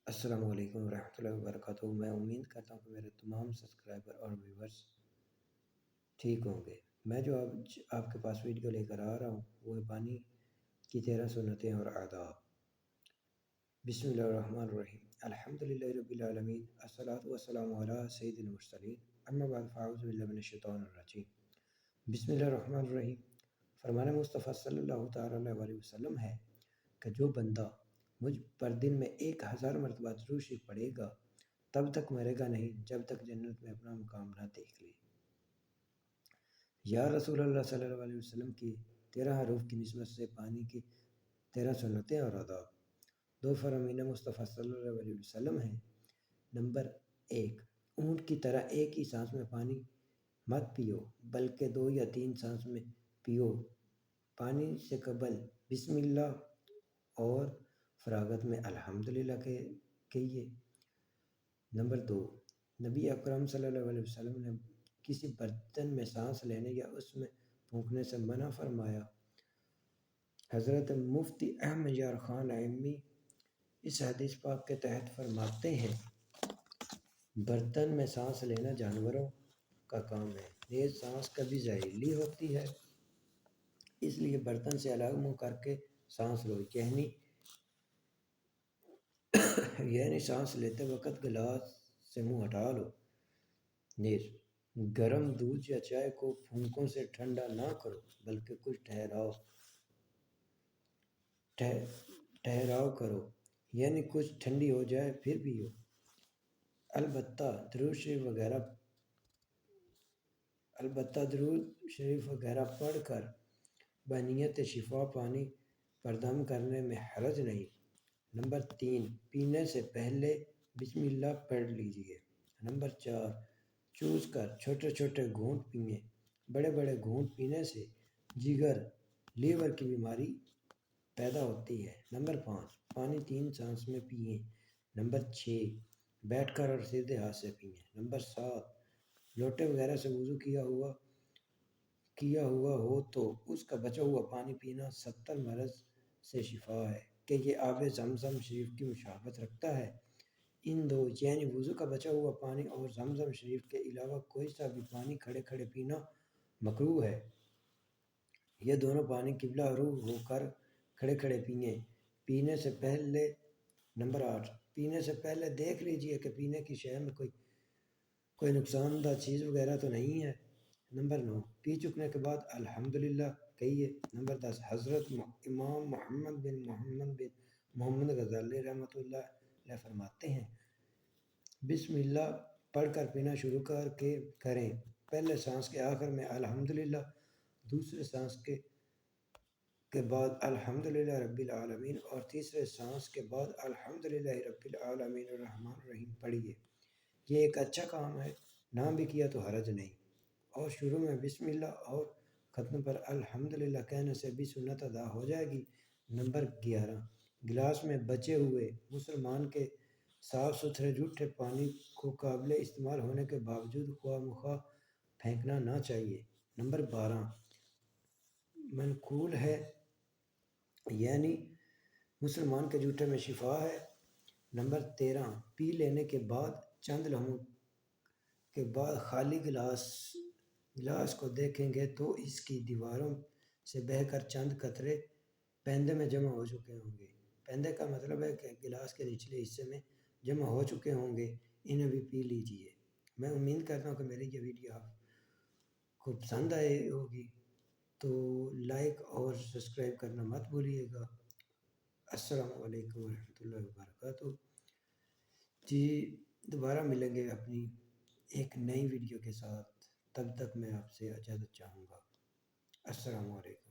السلام علیکم ورحمۃ اللہ وبرکاتہ۔ میں امید کرتا ہوں کہ میرے تمام سبسکرائبر اور ویورز ٹھیک ہوں گے۔ میں جو آج آپ کے پاس ویڈیو لے کر آ رہا ہوں وہ ہے پانی کی 13 سنتیں اور آداب۔ بسم اللہ الرحمن الرحیم، الحمدللہ رب العالمین، الصلاۃ والسلام علی سید المرسلین، اما بعد فاعوذ باللہ من الشیطان الرجیم، بسم اللہ الرحمن الرحیم۔ فرمان مصطفیٰ صلی اللہ تعالیٰ علیہ وسلم ہے کہ جو بندہ مجھ پر دن میں 1000 مرتبہ درود شریف پڑھے گا تب تک مرے گا نہیں جب تک جنت میں اپنا مقام نہ دیکھ لے۔ یا رسول اللہ صلی اللہ علیہ وسلم کی 13 حروف کی نسبت سے پانی کی 13 سنتیں اور آداب۔ دو فرامین مصطفیٰ صلی اللہ علیہ وسلم ہیں۔ نمبر 1، اونٹ کی طرح ایک ہی سانس میں پانی مت پیو بلکہ 2 یا 3 سانس میں پیو۔ پانی سے قبل بسم اللہ اور فراغت میں الحمدللہ کہیے۔ نمبر 2، نبی اکرم صلی اللہ علیہ وسلم نے کسی برتن میں سانس لینے یا اس میں پھونکنے سے منع فرمایا۔ حضرت مفتی احمد یار خان عیمی اس حدیث پاک کے تحت فرماتے ہیں، برتن میں سانس لینا جانوروں کا کام ہے، نیز سانس کبھی زہریلی ہوتی ہے، اس لیے برتن سے الگ منہ کر کے سانس لو، یعنی سانس لیتے وقت گلاس سے منہ ہٹا لو۔ نیز گرم دودھ یا چائے کو پھونکوں سے ٹھنڈا نہ کرو بلکہ کچھ ٹھہراؤ کرو، یعنی کچھ ٹھنڈی ہو جائے پھر پیو۔ البتہ درود شریف وغیرہ پڑھ کر بنیت شفا پانی پر دم کرنے میں حرج نہیں۔ نمبر 3، پینے سے پہلے بسم اللہ پڑھ لیجئے۔ نمبر 4، چوس کر چھوٹے چھوٹے گھونٹ پئیں، بڑے بڑے گھونٹ پینے سے جگر، لیور کی بیماری پیدا ہوتی ہے۔ نمبر 5، پانی 3 سانس میں پئیں۔ نمبر 6، بیٹھ کر اور سیدھے ہاتھ سے پئیں۔ نمبر 7، لوٹے وغیرہ سے وضو کیا ہوا ہو تو اس کا بچا ہوا پانی پینا 70 مرض سے شفا ہے کہ یہ آب زمزم شریف کی مشابہت رکھتا ہے۔ ان دو یعنی وضو کا بچا ہوا پانی اور زمزم شریف کے علاوہ کوئی سا بھی پانی کھڑے کھڑے پینا مکروہ ہے۔ یہ دونوں پانی قبلہ رو ہو کر کھڑے کھڑے پئیں۔ پینے سے پہلے نمبر 8، پینے سے پہلے دیکھ لیجئے کہ پینے کی شے میں کوئی نقصان دہ چیز وغیرہ تو نہیں ہے۔ نمبر 9، پی چکنے کے بعد الحمدللہ کہیے۔ نمبر 10، حضرت امام محمد بن محمد غزالی رحمۃ اللہ علیہ فرماتے ہیں، بسم اللہ پڑھ کر پینا شروع کریں۔ پہلے سانس کے آخر میں الحمدللہ، دوسرے سانس کے بعد الحمدللہ رب العالمین اور تیسرے سانس کے بعد الحمدللہ رب العالمین الرحمن الرحیم پڑھیے۔ یہ ایک اچھا کام ہے، نہ بھی کیا تو حرج نہیں، اور شروع میں بسم اللہ اور ختم پر الحمدللہ کہنے سے بھی سنت ادا ہو جائے گی۔ نمبر 11، گلاس میں بچے ہوئے مسلمان کے صاف ستھرے جھوٹے پانی کو قابل استعمال ہونے کے باوجود خواہ مخواہ پھینکنا نہ چاہیے۔ نمبر 12، منقول ہے یعنی مسلمان کے جھوٹے میں شفا ہے۔ نمبر 13، پی لینے کے بعد چند لمحوں کے بعد خالی گلاس کو دیکھیں گے تو اس کی دیواروں سے بہہ کر چند قطرے پیندے میں جمع ہو چکے ہوں گے۔ پیندے کا مطلب ہے کہ گلاس کے نچلے حصے میں جمع ہو چکے ہوں گے، انہیں بھی پی لیجئے۔ میں امید کرتا ہوں کہ میری یہ ویڈیو آپ کو پسند آئی ہوگی، تو لائک اور سبسکرائب کرنا مت بھولیے گا۔ السلام علیکم ورحمۃ اللہ وبرکاتہ۔ جی دوبارہ ملیں گے اپنی ایک نئی ویڈیو کے ساتھ، تب تک میں آپ سے اجازت چاہوں گا۔ السلام علیکم۔